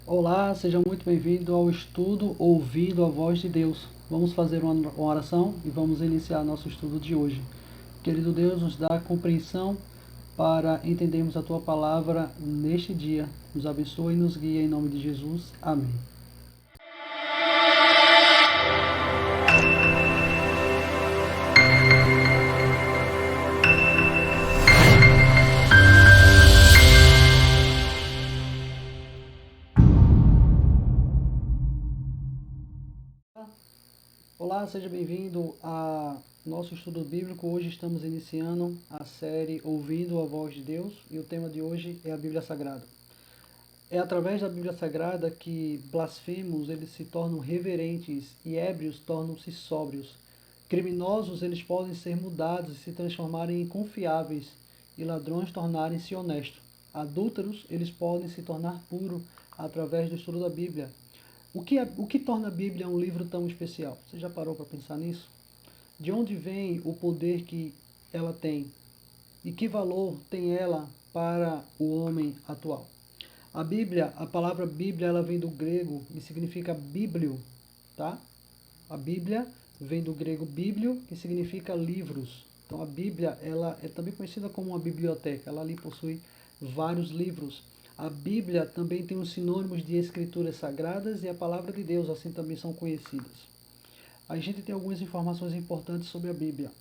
Olá, seja muito bem-vindo ao estudo Ouvindo a Voz de Deus. Vamos fazer uma oração e vamos iniciar nosso estudo de hoje. Querido Deus, nos dá compreensão para entendermos a Tua palavra neste dia. Nos abençoe e nos guia em nome de Jesus. Amém. Olá, seja bem-vindo a nosso estudo bíblico. Hoje estamos iniciando a série Ouvindo a Voz de Deus e o tema de hoje é a Bíblia Sagrada. É através da Bíblia Sagrada que blasfemos eles se tornam reverentes e ébrios tornam-se sóbrios. Criminosos eles podem ser mudados e se transformarem em confiáveis e ladrões tornarem-se honestos. Adúlteros eles podem se tornar puros através do estudo da Bíblia. O que torna a Bíblia um livro tão especial? Você já parou para pensar nisso? De onde vem o poder que ela tem? E que valor tem ela para o homem atual? A Bíblia, a palavra Bíblia, ela vem do grego e significa bíblio, tá? A Bíblia vem do grego bíblio, que significa livros. Então a Bíblia, ela é também conhecida como uma biblioteca. Ela ali possui vários livros. A Bíblia também tem os sinônimos de escrituras sagradas e a palavra de Deus, assim também são conhecidas. A gente tem algumas informações importantes sobre a Bíblia.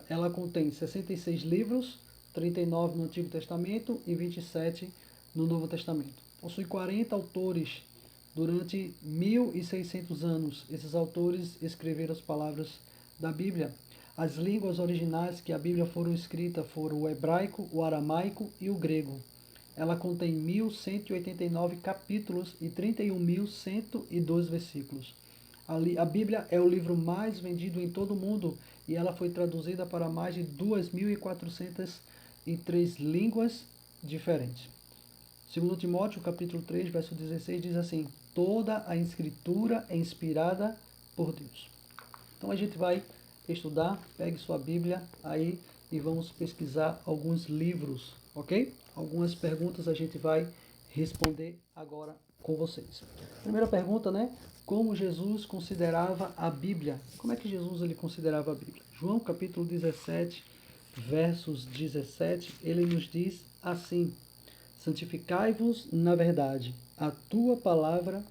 Ela contém 66 livros, 39 no Antigo Testamento e 27 no Novo Testamento. Possui 40 autores. Durante 1.600 anos, esses autores escreveram as palavras da Bíblia. As línguas originais que a Bíblia foram escritas foram o hebraico, o aramaico e o grego. Ela contém 1.189 capítulos e 31.102 versículos. A Bíblia é o livro mais vendido em todo o mundo e ela foi traduzida para mais de 2.403 línguas diferentes. Segundo Timóteo, capítulo 3, verso 16, diz assim: toda a escritura é inspirada por Deus. Então a gente vai estudar, pegue sua Bíblia aí e vamos pesquisar alguns livros, ok? Algumas perguntas a gente vai responder agora com vocês. Primeira pergunta, né? Como Jesus considerava a Bíblia? Como é que Jesus ele considerava a Bíblia? João capítulo 17, versos 17, ele nos diz assim: santificai-vos na verdade, a tua palavra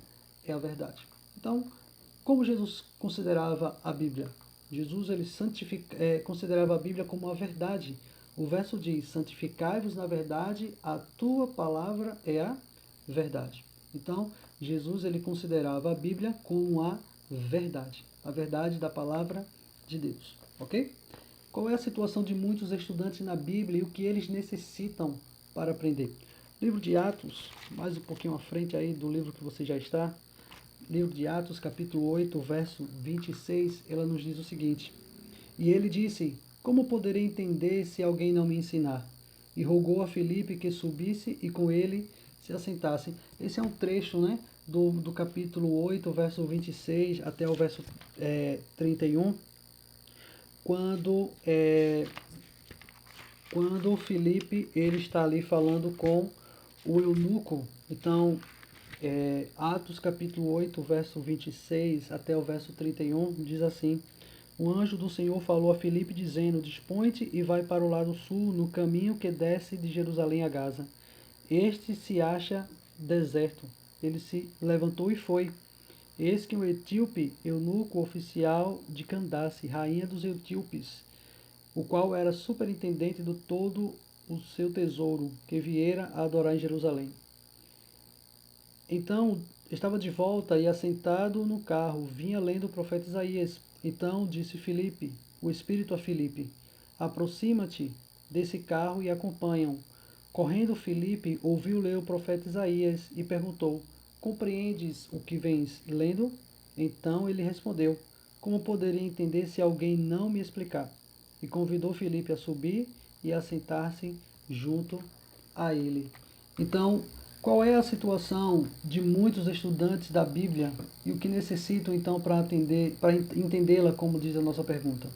é a verdade. Então, como Jesus considerava a Bíblia? Jesus ele considerava a Bíblia como a verdade. O verso diz: santificai-vos na verdade, a tua palavra é a verdade. Então, Jesus ele considerava a Bíblia como a verdade da palavra de Deus, ok? Qual é a situação de muitos estudantes na Bíblia e o que eles necessitam para aprender? Livro de Atos, mais um pouquinho à frente aí do livro que você já está, livro de Atos, capítulo 8, verso 26, ela nos diz o seguinte: e ele disse: como poderei entender se alguém não me ensinar? E rogou a Filipe que subisse e com ele se assentasse. Esse é um trecho, né, do capítulo 8, verso 26 até o verso 31, quando o Filipe ele está ali falando com o eunuco. Então, Atos capítulo 8, verso 26 até o verso 31, diz assim: o anjo do Senhor falou a Filipe dizendo: dispõe-te e vai para o lado sul, no caminho que desce de Jerusalém a Gaza. Este se acha deserto. Ele se levantou e foi. Eis que um etíope, eunuco oficial de Candace, rainha dos etíopes, o qual era superintendente do todo o seu tesouro, que viera a adorar em Jerusalém. Então estava de volta e assentado no carro, vinha lendo o profeta Isaías. Então disse Filipe, o Espírito a Filipe: aproxima-te desse carro e acompanham. Correndo Filipe, ouviu ler o profeta Isaías e perguntou: compreendes o que vens lendo? Então ele respondeu: como poderia entender se alguém não me explicar? E convidou Filipe a subir e a sentar-se junto a ele. Então, qual é a situação de muitos estudantes da Bíblia e o que necessitam então para entendê-la, como diz a nossa pergunta?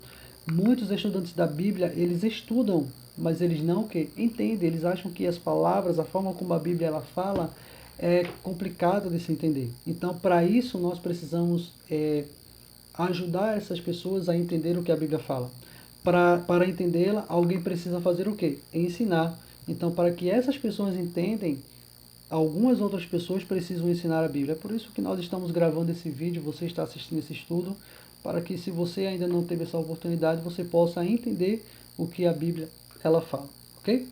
Muitos estudantes da Bíblia, eles estudam, mas eles não que entendem, eles acham que as palavras, a forma como a Bíblia ela fala, é complicado de se entender. Então, para isso, nós precisamos ajudar essas pessoas a entender o que a Bíblia fala. Para entendê-la, alguém precisa fazer o quê? Ensinar. Então, para que essas pessoas entendem, algumas outras pessoas precisam ensinar a Bíblia. É por isso que nós estamos gravando esse vídeo, você está assistindo esse estudo, para que, se você ainda não teve essa oportunidade, você possa entender o que a Bíblia ela fala, ok?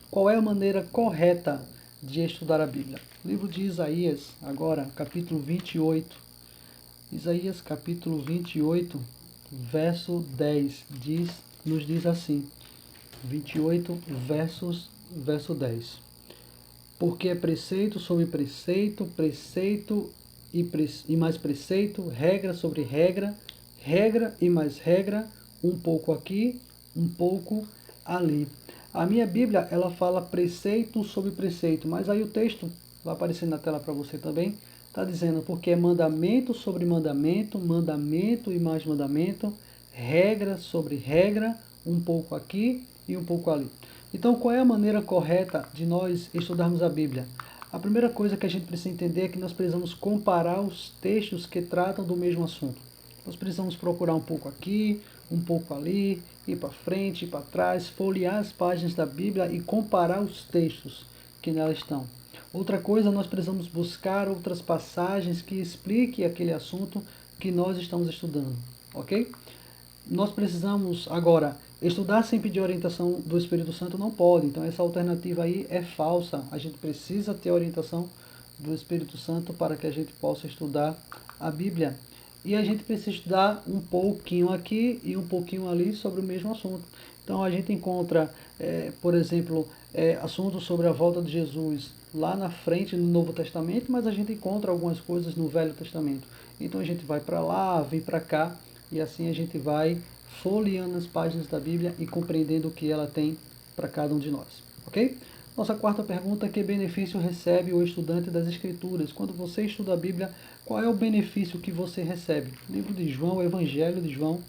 Qual é a maneira correta de estudar a Bíblia? Livro de Isaías, agora, capítulo 28. Isaías, capítulo 28, verso 10, nos diz assim, 28, verso 10. Porque é preceito sobre preceito, preceito e mais preceito, regra sobre regra, regra e mais regra, um pouco aqui, um pouco ali. A minha Bíblia, ela fala preceito sobre preceito, mas aí o texto, vai aparecer na tela para você também, está dizendo porque é mandamento sobre mandamento, mandamento e mais mandamento, regra sobre regra, um pouco aqui e um pouco ali. Então, qual é a maneira correta de nós estudarmos a Bíblia? A primeira coisa que a gente precisa entender é que nós precisamos comparar os textos que tratam do mesmo assunto. Nós precisamos procurar um pouco aqui, um pouco ali, ir para frente, ir para trás, folhear as páginas da Bíblia e comparar os textos que nela estão. Outra coisa, nós precisamos buscar outras passagens que expliquem aquele assunto que nós estamos estudando, ok? Nós precisamos, agora, estudar sem pedir orientação do Espírito Santo não pode, então essa alternativa aí é falsa. A gente precisa ter a orientação do Espírito Santo para que a gente possa estudar a Bíblia. E a gente precisa estudar um pouquinho aqui e um pouquinho ali sobre o mesmo assunto. Então a gente encontra, por exemplo, assuntos sobre a volta de Jesus lá na frente no Novo Testamento, mas a gente encontra algumas coisas no Velho Testamento. Então a gente vai para lá, vem para cá, e assim a gente vai folheando as páginas da Bíblia e compreendendo o que ela tem para cada um de nós, ok? Nossa quarta pergunta: que benefício recebe o estudante das Escrituras? Quando você estuda a Bíblia, qual é o benefício que você recebe? Livro de João, Evangelho de João,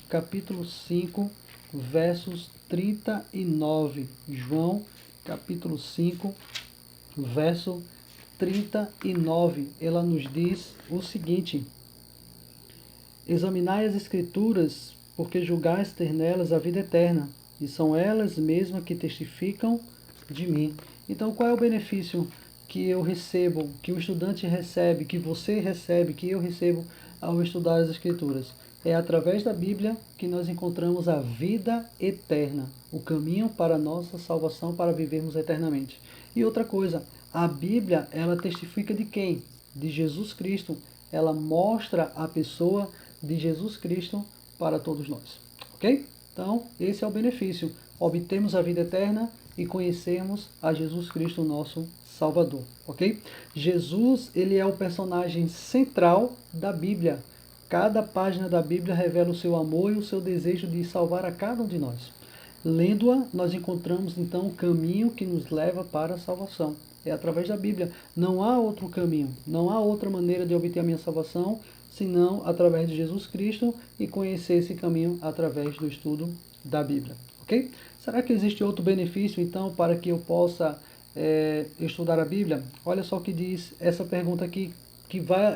capítulo 5, versos 39. João, capítulo 5, verso 39. Ela nos diz o seguinte: examinai as Escrituras, porque julgais ter nelas a vida eterna, e são elas mesmas que testificam de mim. Então, qual é o benefício que eu recebo, que o estudante recebe, que você recebe, que eu recebo ao estudar as Escrituras? É através da Bíblia que nós encontramos a vida eterna, o caminho para a nossa salvação, para vivermos eternamente. E outra coisa, a Bíblia, ela testifica de quem? De Jesus Cristo. Ela mostra a pessoa de Jesus Cristo para todos nós, ok? Então, esse é o benefício. Obtemos a vida eterna e conhecermos a Jesus Cristo, nosso Salvador, ok? Jesus, ele é o personagem central da Bíblia. Cada página da Bíblia revela o seu amor e o seu desejo de salvar a cada um de nós. Lendo-a, nós encontramos então o caminho que nos leva para a salvação. É através da Bíblia. Não há outro caminho, não há outra maneira de obter a minha salvação senão através de Jesus Cristo e conhecer esse caminho através do estudo da Bíblia, ok? Será que existe outro benefício, então, para que eu possa estudar a Bíblia? Olha só o que diz essa pergunta aqui,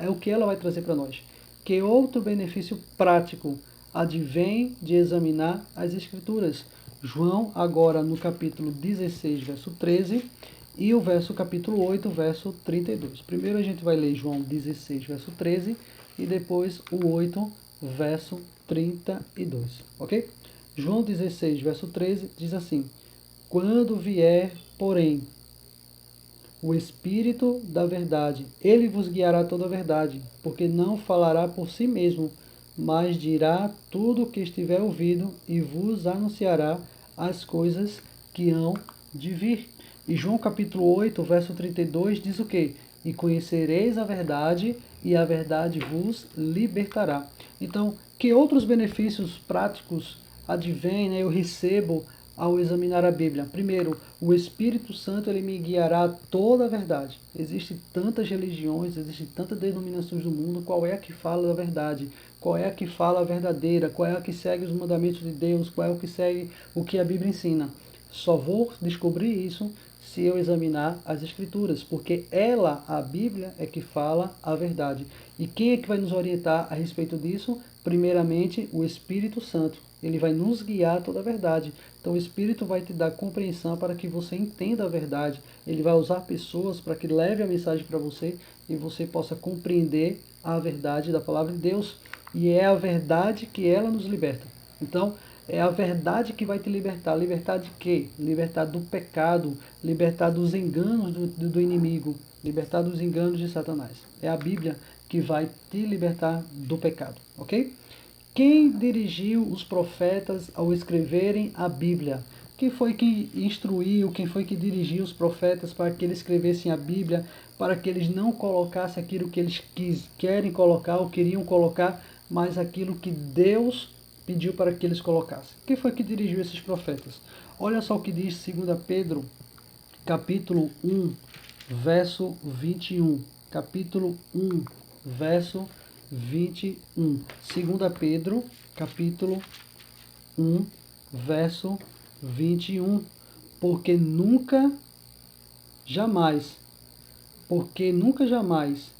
é o que ela vai trazer para nós. Que outro benefício prático advém de examinar as Escrituras? João, agora no capítulo 16, verso 13, e o verso capítulo 8, verso 32. Primeiro a gente vai ler João 16, verso 13, e depois o 8, verso 32, ok? João 16, verso 13 diz assim: quando vier, porém, o Espírito da verdade, ele vos guiará toda a verdade, porque não falará por si mesmo, mas dirá tudo o que estiver ouvido e vos anunciará as coisas que hão de vir. E João capítulo 8, verso 32 diz o quê? E conhecereis a verdade, e a verdade vos libertará. Então, que outros benefícios práticos advêm, né, eu recebo ao examinar a Bíblia? Primeiro, o Espírito Santo, ele me guiará a toda a verdade. Existem tantas religiões, existem tantas denominações do mundo, qual é a que fala da verdade? Qual é a que fala a verdadeira? Qual é a que segue os mandamentos de Deus? Qual é o que segue o que a Bíblia ensina? Só vou descobrir isso se eu examinar as Escrituras, porque ela, a Bíblia, é que fala a verdade. E quem é que vai nos orientar a respeito disso? Primeiramente, o Espírito Santo. Ele vai nos guiar a toda a verdade. Então, o Espírito vai te dar compreensão para que você entenda a verdade. Ele vai usar pessoas para que leve a mensagem para você e você possa compreender a verdade da palavra de Deus. E é a verdade que ela nos liberta. Então, é a verdade que vai te libertar. Libertar de quê? Libertar do pecado, libertar dos enganos do inimigo, libertar dos enganos de Satanás. É a Bíblia que vai te libertar do pecado, ok? Quem dirigiu os profetas ao escreverem a Bíblia? Quem foi que instruiu, quem foi que dirigiu os profetas para que eles escrevessem a Bíblia, para que eles não colocassem aquilo que eles querem colocar ou queriam colocar, mas aquilo que Deus pediu para que eles colocassem? Quem foi que dirigiu esses profetas? Olha só o que diz 2 Pedro, capítulo 1, verso 21. Capítulo 1, verso 21. 2 Pedro, capítulo 1, verso 21. Porque nunca, jamais, porque nunca jamais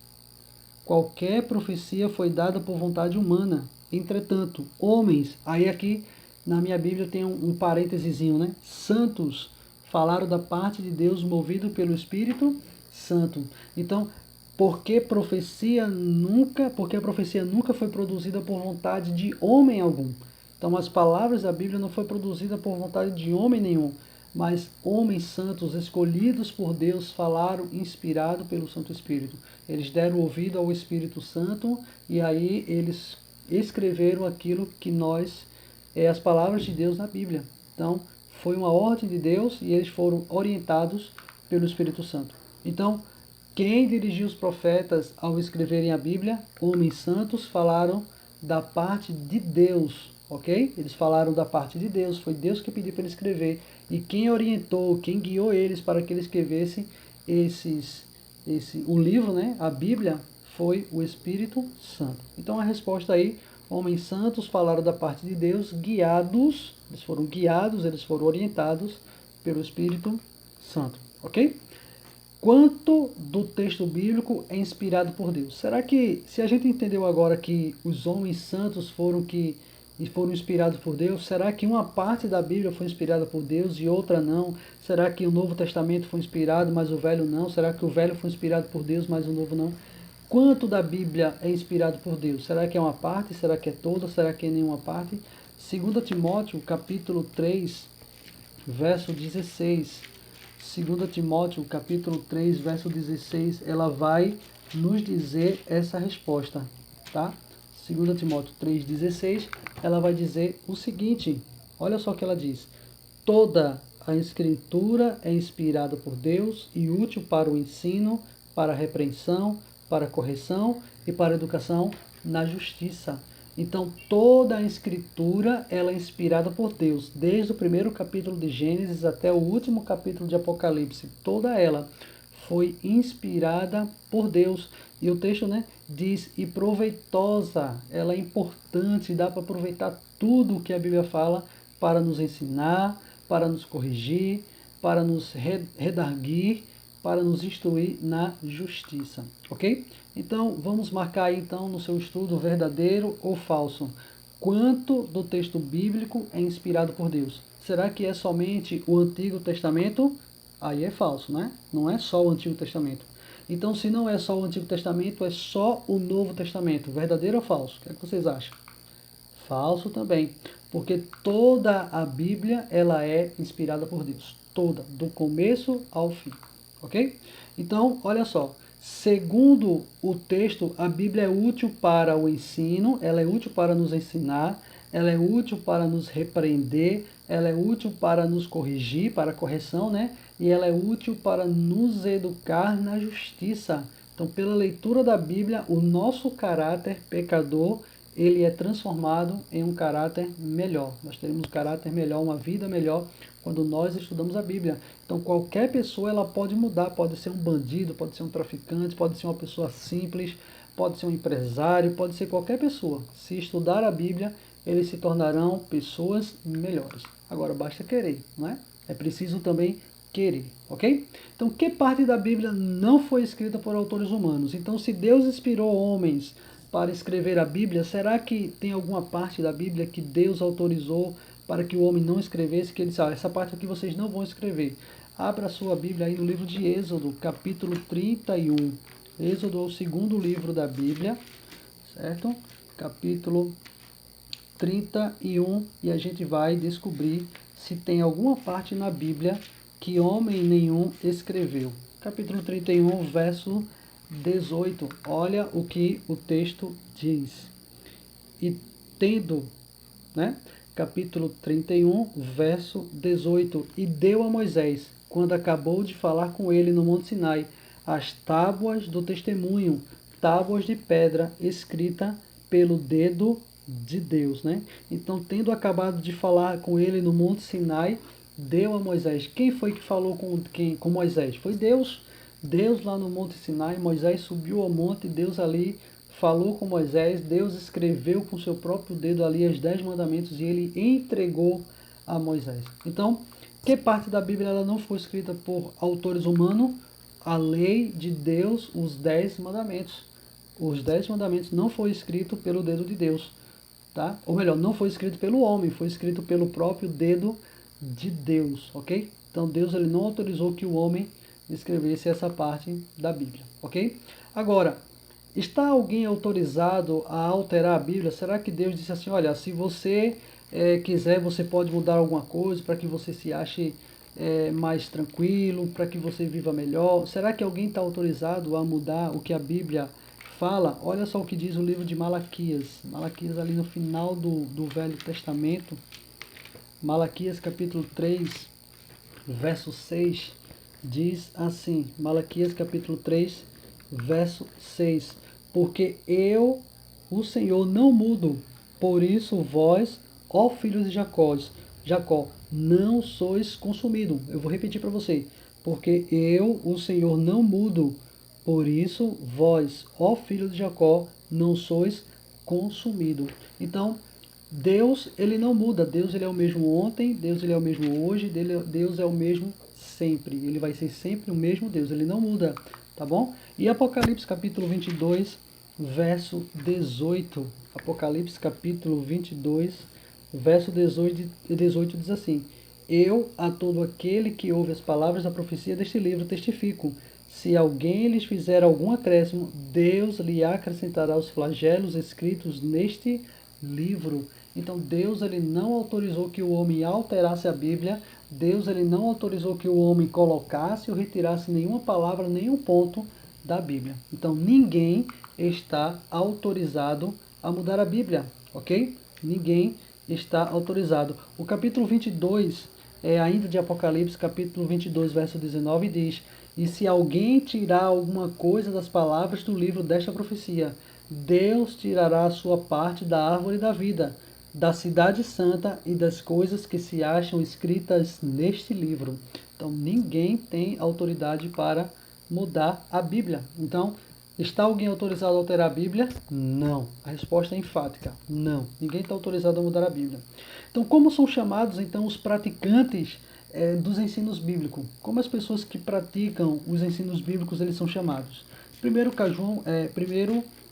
qualquer profecia foi dada por vontade humana. Entretanto, homens, aí aqui na minha Bíblia tem um parêntesezinho, né? Santos falaram da parte de Deus movido pelo Espírito Santo. Então, porque a profecia nunca foi produzida por vontade de homem algum. Então, as palavras da Bíblia não foi produzida por vontade de homem nenhum, mas homens santos escolhidos por Deus falaram inspirado pelo Santo Espírito. Eles deram ouvido ao Espírito Santo e aí eles escreveram aquilo que as palavras de Deus na Bíblia. Então, foi uma ordem de Deus e eles foram orientados pelo Espírito Santo. Então, quem dirigiu os profetas ao escreverem a Bíblia? Homens santos falaram da parte de Deus, ok? Eles falaram da parte de Deus, foi Deus que pediu para ele escrever. E quem orientou, quem guiou eles para que eles escrevessem o livro, né, a Bíblia, foi o Espírito Santo. Então a resposta aí, homens santos falaram da parte de Deus, guiados, eles foram orientados pelo Espírito Santo, ok? Quanto do texto bíblico é inspirado por Deus? Será que, se a gente entendeu agora que os homens santos foram inspirados por Deus, será que uma parte da Bíblia foi inspirada por Deus e outra não? Será que o Novo Testamento foi inspirado, mas o Velho não? Será que o Velho foi inspirado por Deus, mas o Novo não? Quanto da Bíblia é inspirado por Deus? Será que é uma parte? Será que é toda? Será que é nenhuma parte? 2 Timóteo, capítulo 3, verso 16. 2 Timóteo, capítulo 3, verso 16, ela vai nos dizer essa resposta, tá? 2 Timóteo 3,16, ela vai dizer o seguinte, olha só o que ela diz. Toda a Escritura é inspirada por Deus e útil para o ensino, para a repreensão, para a correção e para a educação na justiça. Então, toda a Escritura ela é inspirada por Deus, desde o primeiro capítulo de Gênesis até o último capítulo de Apocalipse. Toda ela foi inspirada por Deus. E o texto, né, diz, e proveitosa, ela é importante, dá para aproveitar tudo o que a Bíblia fala para nos ensinar, para nos corrigir, para nos redarguir, para nos instruir na justiça, ok? Então, vamos marcar aí, então, no seu estudo verdadeiro ou falso. Quanto do texto bíblico é inspirado por Deus? Será que é somente o Antigo Testamento? Aí é falso, né? Não é só o Antigo Testamento. Então, se não é só o Antigo Testamento, é só o Novo Testamento. Verdadeiro ou falso? O que é que vocês acham? Falso também, porque toda a Bíblia ela é inspirada por Deus. Toda, do começo ao fim. Ok? Então, olha só. Segundo o texto, a Bíblia é útil para o ensino, ela é útil para nos ensinar, ela é útil para nos repreender, ela é útil para nos corrigir, para a correção, né? E ela é útil para nos educar na justiça. Então, pela leitura da Bíblia, o nosso caráter pecador, ele é transformado em um caráter melhor. Nós teremos um caráter melhor, uma vida melhor, quando nós estudamos a Bíblia. Então, qualquer pessoa ela pode mudar, pode ser um bandido, pode ser um traficante, pode ser uma pessoa simples, pode ser um empresário, pode ser qualquer pessoa. Se estudar a Bíblia, eles se tornarão pessoas melhores. Agora, basta querer, não é? É preciso também querer, ok? Então, que parte da Bíblia não foi escrita por autores humanos? Então, se Deus inspirou homens para escrever a Bíblia, será que tem alguma parte da Bíblia que Deus autorizou para que o homem não escrevesse, que ele disse, essa parte aqui vocês não vão escrever? Abra a sua Bíblia aí no livro de Êxodo, capítulo 31. Êxodo é o segundo livro da Bíblia, certo? Capítulo 31, e a gente vai descobrir se tem alguma parte na Bíblia que homem nenhum escreveu. Capítulo 31, verso 18. Olha o que o texto diz. E tendo, né? Capítulo 31, verso 18. E deu a Moisés, quando acabou de falar com ele no Monte Sinai, as tábuas do testemunho, tábuas de pedra escrita pelo dedo de Deus, né? Então, tendo acabado de falar com ele no Monte Sinai, deu a Moisés. Quem foi que falou com Moisés? Foi Deus. Deus lá no Monte Sinai, Moisés subiu ao monte, Deus ali falou com Moisés, Deus escreveu com seu próprio dedo ali os 10 mandamentos e ele entregou a Moisés. Então, que parte da Bíblia ela não foi escrita por autores humanos? A lei de Deus, os 10 mandamentos. Os 10 mandamentos não foi escrito pelo dedo de Deus, tá? Ou melhor, não foi escrito pelo homem, foi escrito pelo próprio dedo de Deus, ok? Então Deus ele não autorizou que o homem escrevesse essa parte da Bíblia, ok? Agora, está alguém autorizado a alterar a Bíblia? Será que Deus disse assim, olha, se você quiser, você pode mudar alguma coisa para que você se ache mais tranquilo, para que você viva melhor? Será que alguém está autorizado a mudar o que a Bíblia fala? Olha só o que diz o livro de Malaquias. Malaquias ali no final do Velho Testamento. Malaquias capítulo 3, verso 6, diz assim, Malaquias capítulo 3, verso 6, porque eu, o Senhor, não mudo, por isso vós, ó filhos de Jacó, não sois consumido. Eu vou repetir para você, porque eu, o Senhor, não mudo, por isso vós, ó filhos de Jacó, não sois consumido. Então, Deus, ele não muda. Deus, ele é o mesmo ontem, Deus, ele é o mesmo hoje, Deus é o mesmo sempre. Ele vai ser sempre o mesmo Deus, ele não muda, tá bom? E Apocalipse capítulo 22, verso 18. Apocalipse capítulo 22, verso 18 diz assim: Eu a todo aquele que ouve as palavras da profecia deste livro testifico. Se alguém lhes fizer algum acréscimo, Deus lhe acrescentará os flagelos escritos neste livro. Então Deus ele não autorizou que o homem alterasse a Bíblia, Deus ele não autorizou que o homem colocasse ou retirasse nenhuma palavra, nenhum ponto da Bíblia. Então ninguém está autorizado a mudar a Bíblia, ok? Ninguém está autorizado. O capítulo 22, ainda de Apocalipse, capítulo 22, verso 19, diz: E se alguém tirar alguma coisa das palavras do livro desta profecia, Deus tirará a sua parte da árvore da vida, da cidade santa e das coisas que se acham escritas neste livro. Então, ninguém tem autoridade para mudar a Bíblia. Então, está alguém autorizado a alterar a Bíblia? Não. A resposta é enfática. Não. Ninguém está autorizado a mudar a Bíblia. Então, como são chamados, então, os praticantes dos ensinos bíblicos? Como as pessoas que praticam os ensinos bíblicos, eles são chamados? Primeiro,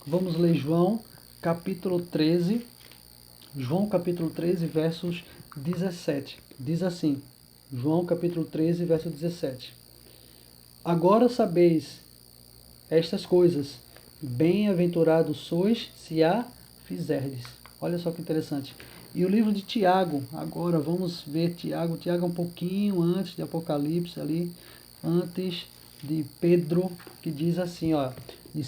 vamos ler João, capítulo 13, João capítulo 13, versos 17. Diz assim, João capítulo 13, verso 17. Agora sabeis estas coisas, bem-aventurados sois se a fizerdes. Olha só que interessante. E o livro de Tiago, agora vamos ver Tiago. Tiago é um pouquinho antes de Apocalipse ali, antes de Pedro, que diz assim, ó, e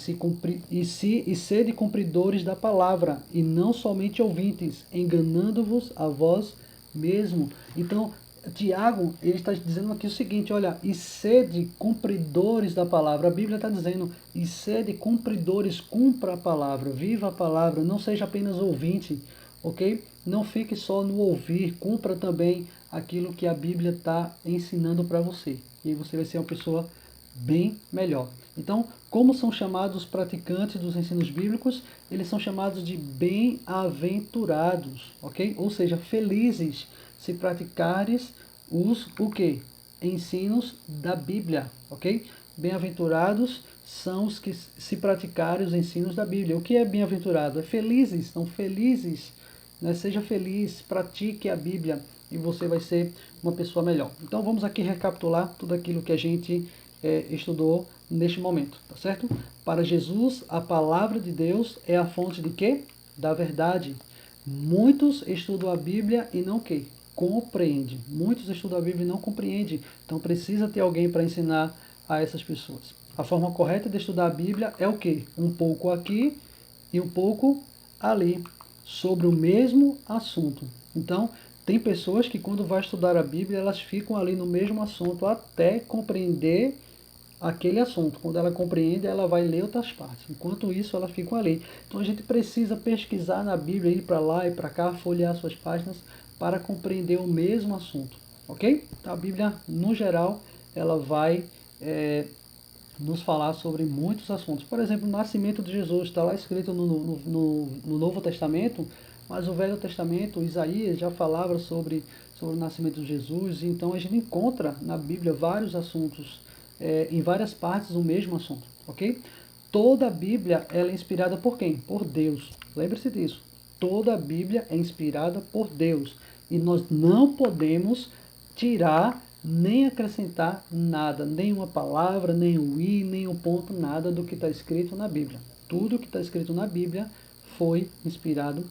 sede cumpridores da palavra, e não somente ouvintes, enganando-vos a vós mesmo. Então, Tiago, ele está dizendo aqui o seguinte, olha, e sede cumpridores da palavra. A Bíblia está dizendo, e sede cumpridores, cumpra a palavra, viva a palavra, não seja apenas ouvinte, ok? Não fique só no ouvir, cumpra também aquilo que a Bíblia está ensinando para você. E aí você vai ser uma pessoa bem melhor. Então, como são chamados os praticantes dos ensinos bíblicos? Eles são chamados de bem-aventurados, ok? Ou seja, felizes se praticares o quê? ensinos da Bíblia, ok? Bem-aventurados são os que se praticarem os ensinos da Bíblia. O que é bem-aventurado? É felizes, são felizes, né? Seja feliz, pratique a Bíblia e você vai ser uma pessoa melhor. Então vamos aqui recapitular tudo aquilo que a gente estudou neste momento, tá certo? Para Jesus, a palavra de Deus é a fonte de quê? Da verdade. Muitos estudam a Bíblia e não quê? Compreende. Muitos estudam a Bíblia e não compreendem. Então precisa ter alguém para ensinar a essas pessoas. A forma correta de estudar a Bíblia é o quê? Um pouco aqui e um pouco ali, sobre o mesmo assunto. Então, tem pessoas que quando vai estudar a Bíblia, elas ficam ali no mesmo assunto até compreender aquele assunto. Quando ela compreende, ela vai ler outras partes. Enquanto isso, ela fica ali. Então a gente precisa pesquisar na Bíblia, ir para lá e para cá, folhear suas páginas para compreender o mesmo assunto, ok? A Bíblia, no geral, ela vai nos falar sobre muitos assuntos. Por exemplo, o nascimento de Jesus está lá escrito no Novo Testamento, mas o Velho Testamento, Isaías já falava sobre o nascimento de Jesus. Então a gente encontra na Bíblia vários assuntos, em várias partes o mesmo assunto, ok? Toda a Bíblia ela é inspirada por quem? Por Deus. Lembre-se disso. Toda a Bíblia é inspirada por Deus. E nós não podemos tirar nem acrescentar nada, nenhuma palavra, nem um i, nem um ponto, nada do que está escrito na Bíblia. Tudo que está escrito na Bíblia foi inspirado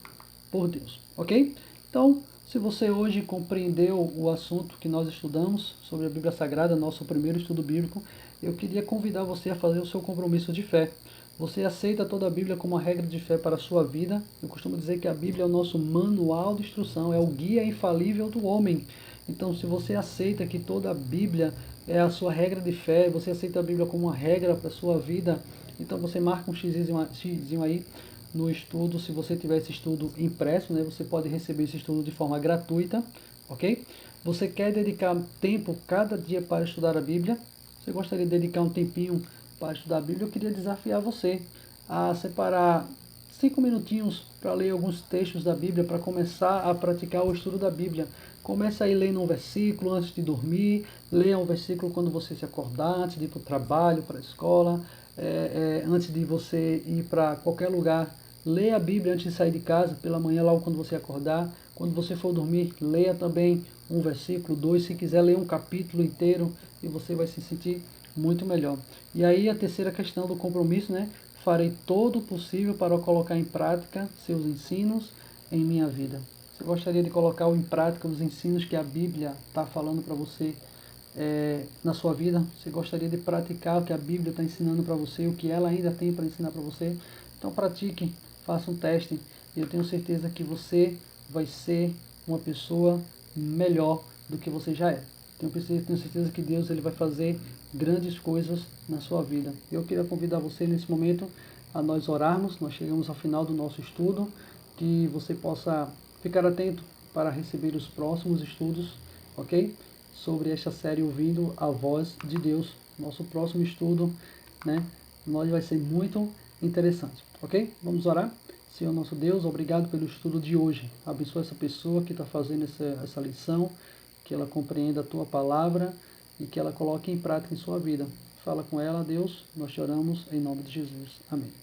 por Deus, ok? Então, se você hoje compreendeu o assunto que nós estudamos sobre a Bíblia Sagrada, nosso primeiro estudo bíblico, eu queria convidar você a fazer o seu compromisso de fé. Você aceita toda a Bíblia como uma regra de fé para a sua vida? Eu costumo dizer que a Bíblia é o nosso manual de instrução, é o guia infalível do homem. Então, se você aceita que toda a Bíblia é a sua regra de fé, você aceita a Bíblia como uma regra para a sua vida, então você marca um xizinho aí no estudo. Se você tiver esse estudo impresso, né, você pode receber esse estudo de forma gratuita, ok? Você quer dedicar tempo cada dia para estudar a Bíblia? Você gostaria de dedicar um tempinho para estudar a Bíblia? Eu queria desafiar você a separar 5 minutinhos para ler alguns textos da Bíblia, para começar a praticar o estudo da Bíblia. Comece aí lendo um versículo antes de dormir, leia um versículo quando você se acordar, antes de ir para o trabalho, para a escola, antes de você ir para qualquer lugar. Leia a Bíblia antes de sair de casa, pela manhã, logo quando você acordar. Quando você for dormir, leia também um versículo, dois, se quiser ler um capítulo inteiro, e você vai se sentir muito melhor. E aí a terceira questão do compromisso, né? Farei todo o possível para colocar em prática seus ensinos em minha vida. Você gostaria de colocar em prática os ensinos que a Bíblia está falando para você na sua vida? Você gostaria de praticar o que a Bíblia está ensinando para você, o que ela ainda tem para ensinar para você? Então pratique, faça um teste e eu tenho certeza que você vai ser uma pessoa melhor do que você já é. Tenho certeza que Deus ele vai fazer grandes coisas na sua vida. Eu queria convidar você nesse momento a nós orarmos. Nós chegamos ao final do nosso estudo, que você possa ficar atento para receber os próximos estudos, ok? Sobre esta série Ouvindo a Voz de Deus. Nosso próximo estudo, né? Nós vai ser muito interessante, ok? Vamos orar? Senhor nosso Deus, obrigado pelo estudo de hoje. Abençoa essa pessoa que está fazendo essa lição, que ela compreenda a Tua palavra e que ela coloque em prática em sua vida. Fala com ela, Deus, nós te oramos em nome de Jesus. Amém.